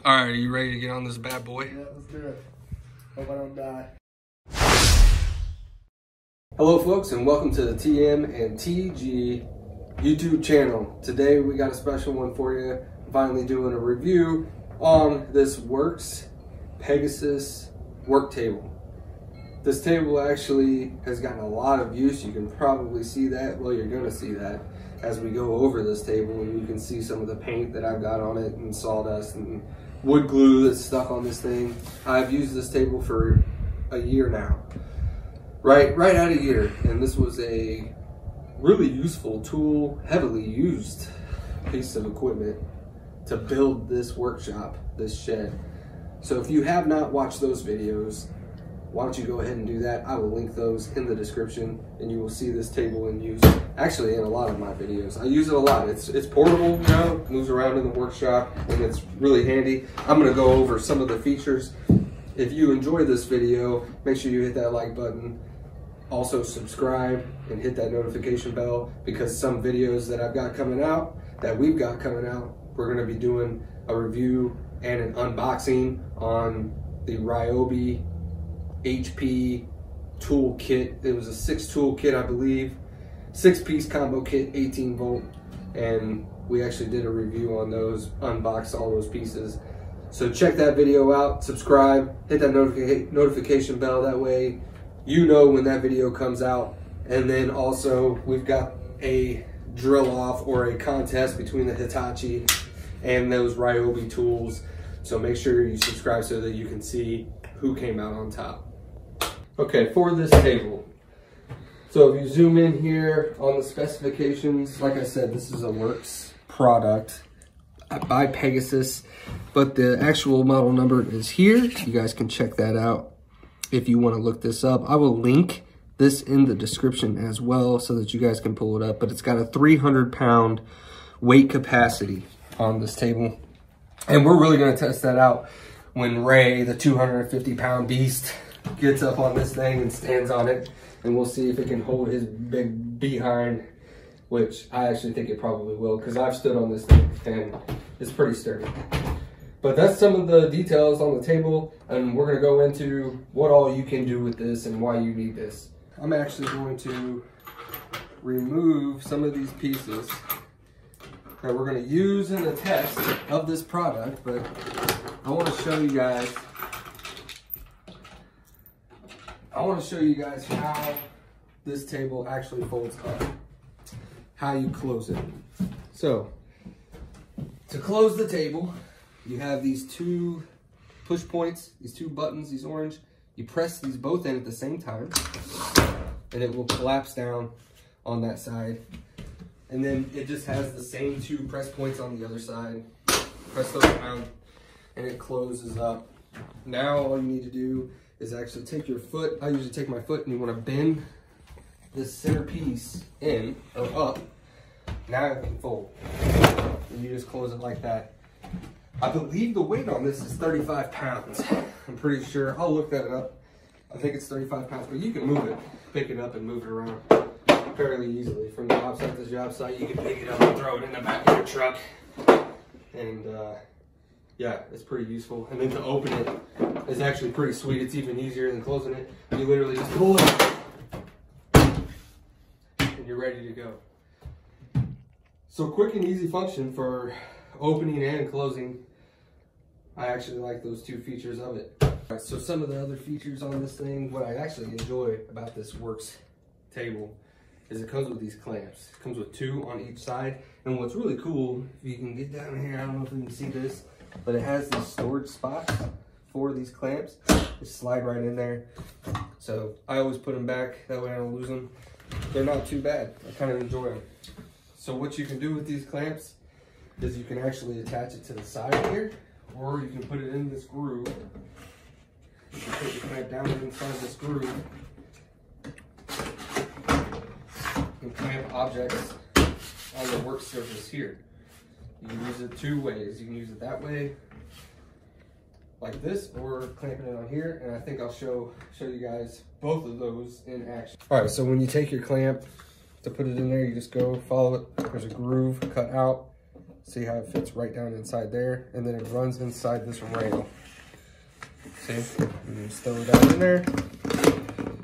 All right, are you ready to get on this bad boy? Yeah, let's do it. Hope I don't die. Hello folks, and welcome to the TM and TG YouTube channel. Today we got a special one for you. I'm finally doing a review on this WORX Pegasus WORX Table. This table actually has gotten a lot of use. You can probably see that. Well, you're going to see that as we go over this table, and you can see some of the paint that I've got on it and sawdust and wood glue that's stuck on this thing. I've used this table for a year now. Right at a year, and this was a really useful tool, heavily used piece of equipment to build this workshop, this shed. So if you have not watched those videos, why don't you go ahead and do that? I will link those in the description, and you will see this table in use, actually in a lot of my videos. I use it a lot. It's portable, you know, moves around in the workshop, and it's really handy. I'm gonna go over some of the features. If you enjoy this video, make sure you hit that like button. Also subscribe and hit that notification bell, because some videos that I've got coming out, that we've got coming out, we're gonna be doing a review and an unboxing on the Ryobi HP tool kit. It was a 6-tool kit, I believe. 6-piece combo kit, 18 volt. And we actually did a review on those, unboxed all those pieces. So check that video out, subscribe, hit that notification bell. That way you know when that video comes out. And then also we've got a drill off or a contest between the Hitachi and those Ryobi tools. So make sure you subscribe so that you can see who came out on top. Okay, for this table. So if you zoom in here on the specifications, like I said, this is a WORX product by Pegasus, but the actual model number is here. You guys can check that out if you want to look this up. I will link this in the description as well so that you guys can pull it up, but it's got a 300-pound weight capacity on this table. And we're really going to test that out when Ray, the 250-pound beast, gets up on this thing and stands on it, and we'll see if it can hold his big behind, which I actually think it probably will, because I've stood on this thing and it's pretty sturdy. But that's some of the details on the table, and we're going to go into what all you can do with this and why you need this. I'm actually going to remove some of these pieces that we're going to use in the test of this product, but I want to show you guys how this table actually folds up, how you close it. So, to close the table, you have these two push points, these two buttons, these orange. You press these both in at the same time, and it will collapse down on that side. And then it just has the same two press points on the other side. Press those down, and it closes up. Now all you need to do is actually take your foot. I usually take my foot, and you want to bend this center piece in or up. Now it can fold. And you just close it like that. I believe the weight on this is 35 pounds. I'm pretty sure. I'll look that up. I think it's 35 pounds, but you can move it, pick it up and move it around fairly easily. From job site to job site, you can pick it up and throw it in the back of your truck. And yeah, it's pretty useful. And then to open it is actually pretty sweet. It's even easier than closing it. You literally just pull it and you're ready to go. So quick and easy function for opening and closing. I actually like those two features of it. All right, so some of the other features on this thing, what I actually enjoy about this WORX table is it comes with these clamps. It comes with 2 on each side. And what's really cool, if you can get down here, I don't know if you can see this, but it has these storage spots for these clamps. Just slide right in there. So I always put them back, that way I don't lose them. They're not too bad. I kind of enjoy them. So what you can do with these clamps is you can actually attach it to the side here, or you can put it in this groove. You can put your clamp down inside this groove and clamp objects on the work surface here. You can use it 2 ways. You can use it that way, like this, or clamping it on here. And I think I'll show you guys both of those in action. All right, so when you take your clamp to put it in there, you just go follow it. There's a groove cut out. See how it fits right down inside there, and then it runs inside this rail. See, you just throw it down in there.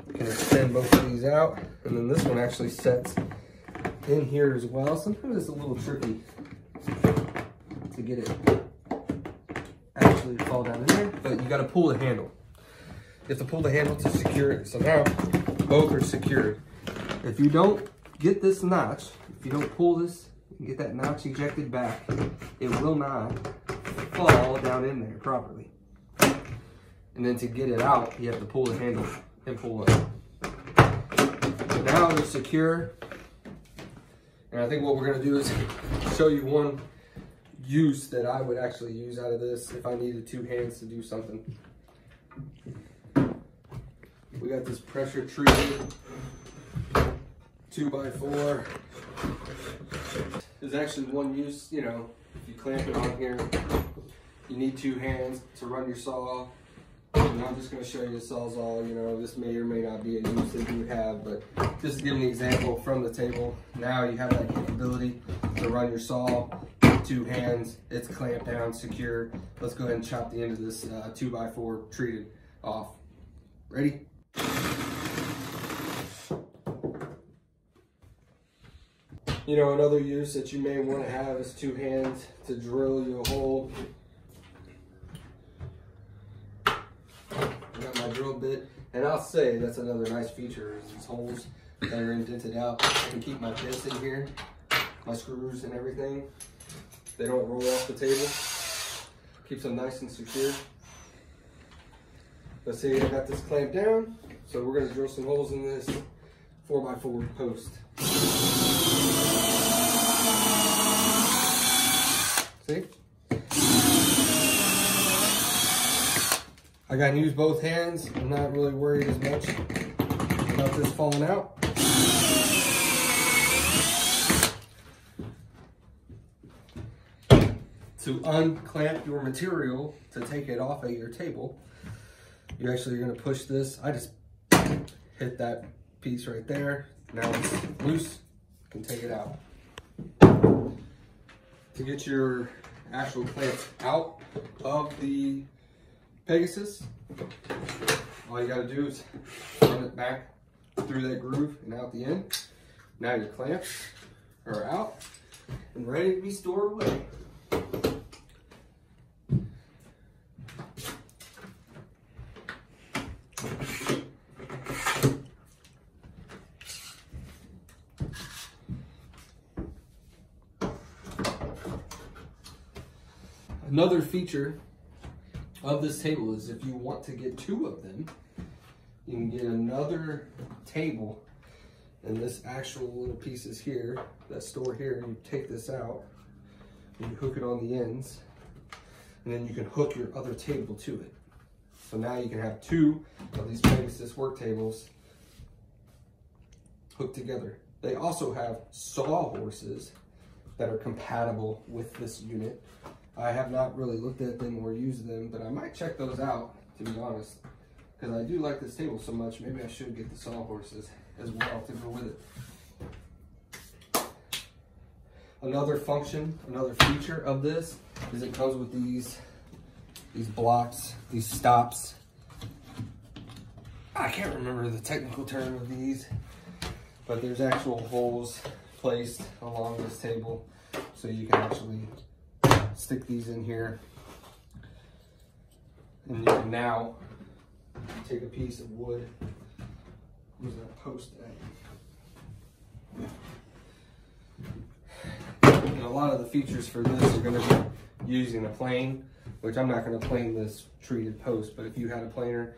You can extend both of these out, and then this one actually sets in here as well. Sometimes it's a little tricky to get it actually fall down in there, but you got to pull the handle. You have to pull the handle to secure it. So now both are secured. If you don't get this notch, if you don't pull this and get that notch ejected back, it will not fall down in there properly. And then to get it out, you have to pull the handle and pull it. So now they're secure. And I think what we're gonna do is show you one use that I would actually use out of this if I needed two hands to do something. We got this pressure treated 2x4. There's actually one use, you know, if you clamp it on here, you need two hands to run your saw. And I'm just going to show you the Sawzall. You know, this may or may not be a use that you would have, but just to give an example from the table, now you have that capability to run your saw with two hands. It's clamped down, secure. Let's go ahead and chop the end of this 2x4 treated off. Ready? You know, another use that you may want to have is two hands to drill you a hole. I got my drill bit, and I'll say that's another nice feature is these holes that are indented out. I can keep my bits in here, my screws and everything. They don't roll off the table. Keeps them nice and secure. Let's see, I got this clamped down, so we're going to drill some holes in this 4x4 post. See? I got to use both hands. I'm not really worried as much about this falling out. To unclamp your material to take it off of your table, you actually are going to push this. I just hit that piece right there. Now it's loose. You can take it out. To get your actual clamps out of the Pegasus, all you got to do is run it back through that groove and out the end. Now your clamps are out and ready to be stored away. Another feature of this table is if you want to get two of them, you can get another table, and this actual little pieces here that store here, you take this out, you hook it on the ends, and then you can hook your other table to it. So now you can have two of these Pegasus work tables hooked together. They also have saw horses that are compatible with this unit. I have not really looked at them or used them, but I might check those out, to be honest. Because I do like this table so much, maybe I should get the sawhorses as well to go with it. Another function, another feature of this is it comes with these blocks, these stops. I can't remember the technical term of these, but there's actual holes placed along this table so you can actually stick these in here, and you can now take a piece of wood. Where's that post at? And a lot of the features for this are going to be using a plane, which I'm not going to plane this treated post, but if you had a planer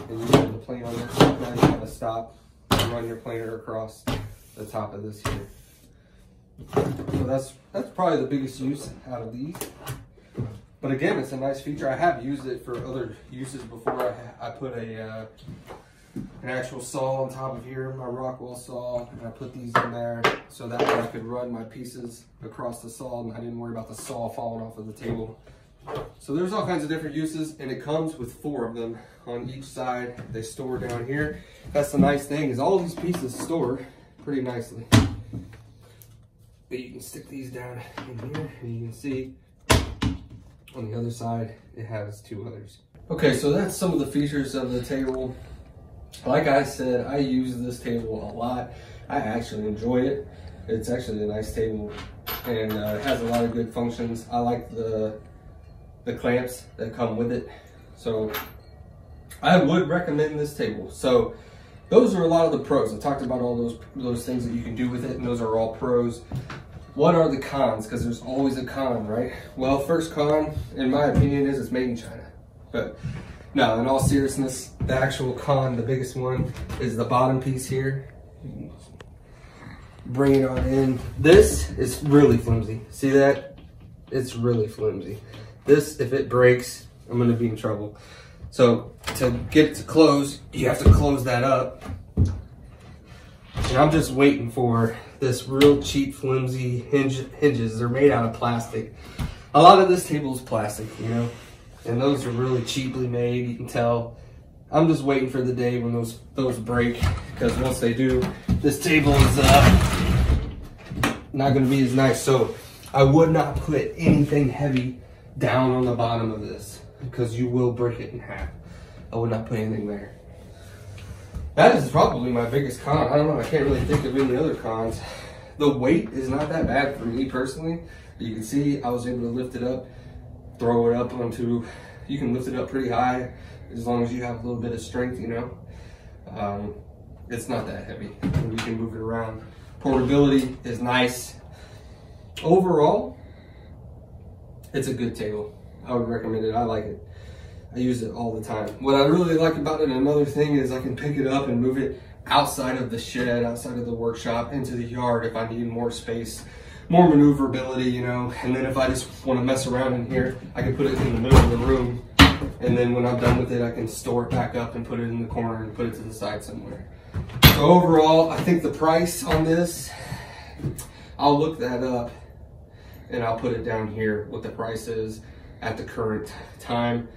and you wanted to plane on this, now you have a stop and run your planer across the top of this here. So that's probably the biggest use out of these. But again, it's a nice feature. I have used it for other uses before. I put an actual saw on top of here, my Rockwell saw, and I put these in there so that way I could run my pieces across the saw and I didn't worry about the saw falling off of the table. So there's all kinds of different uses, and it comes with 4 of them on each side. They store down here. That's the nice thing, is all these pieces store pretty nicely. But you can stick these down in here, and you can see on the other side, it has two others. Okay, so that's some of the features of the table. Like I said, I use this table a lot. I actually enjoy it. It's actually a nice table, and it has a lot of good functions. I like the clamps that come with it. So I would recommend this table. So those are a lot of the pros. I talked about all those things that you can do with it, and those are all pros. What are the cons? Because there's always a con, right? Well, first con, in my opinion, is it's made in China. But no, in all seriousness, the actual con, the biggest one, is the bottom piece here. Bring it on in. This is really flimsy. See that? It's really flimsy. This, if it breaks, I'm gonna be in trouble. So to get it to close, you have to close that up. And I'm just waiting for this real cheap, flimsy hinges. They're made out of plastic. A lot of this table is plastic, you know, and those are really cheaply made. You can tell. I'm just waiting for the day when those break, because once they do, this table is not going to be as nice. So I would not put anything heavy down on the bottom of this, because you will break it in half. I would not put anything there. That is probably my biggest con. I don't know, I can't really think of any other cons. The weight is not that bad for me personally. You can see I was able to lift it up, throw it up onto, you can lift it up pretty high as long as you have a little bit of strength, you know. It's not that heavy, and you can move it around. Portability is nice. Overall, it's a good table. I would recommend it. I like it. I use it all the time. What I really like about it, another thing, is I can pick it up and move it outside of the shed, outside of the workshop, into the yard if I need more space, more maneuverability, you know. And then if I just want to mess around in here, I can put it in the middle of the room. And then when I'm done with it, I can store it back up and put it in the corner and put it to the side somewhere. So overall, I think the price on this, I'll look that up and I'll put it down here, what the price is at the current time.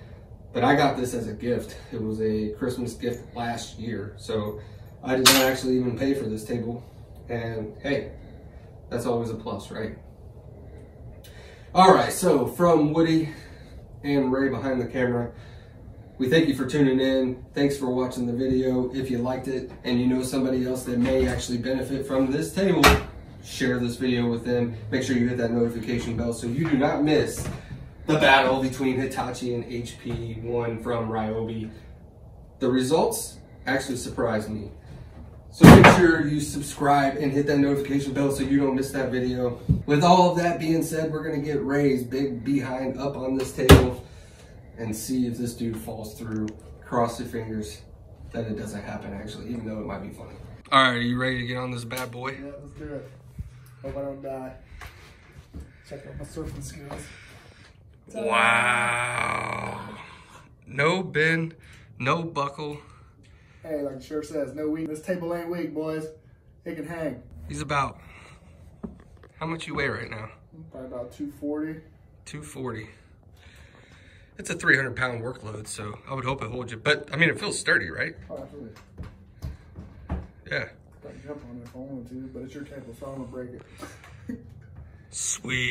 But I got this as a gift. It was a Christmas gift last year. So I did not actually even pay for this table. And hey, that's always a plus, right? All right, so from Woody and Ray behind the camera, we thank you for tuning in. Thanks for watching the video. If you liked it and you know somebody else that may actually benefit from this table, share this video with them. Make sure you hit that notification bell so you do not miss the battle between Hitachi and HP1 from Ryobi. The results actually surprised me. So make sure you subscribe and hit that notification bell so you don't miss that video. With all of that being said, we're gonna get Ray's big behind up on this table and see if this dude falls through. Cross your fingers that it doesn't happen actually, even though it might be funny. All right, are you ready to get on this bad boy? Yeah, let's do it. Hope I don't die. Check out my surfing skills. Wow. No bend, no buckle. Hey, like the shirt says, no weak. This table ain't weak, boys. It can hang. He's about, how much you weigh right now? Probably about 240. 240. It's a 300-pound workload, so I would hope it holds you. But, I mean, it feels sturdy, right? Oh, absolutely. Yeah. I can jump on it if I wanted to, but it's your table, so I'm going to break it. Sweet.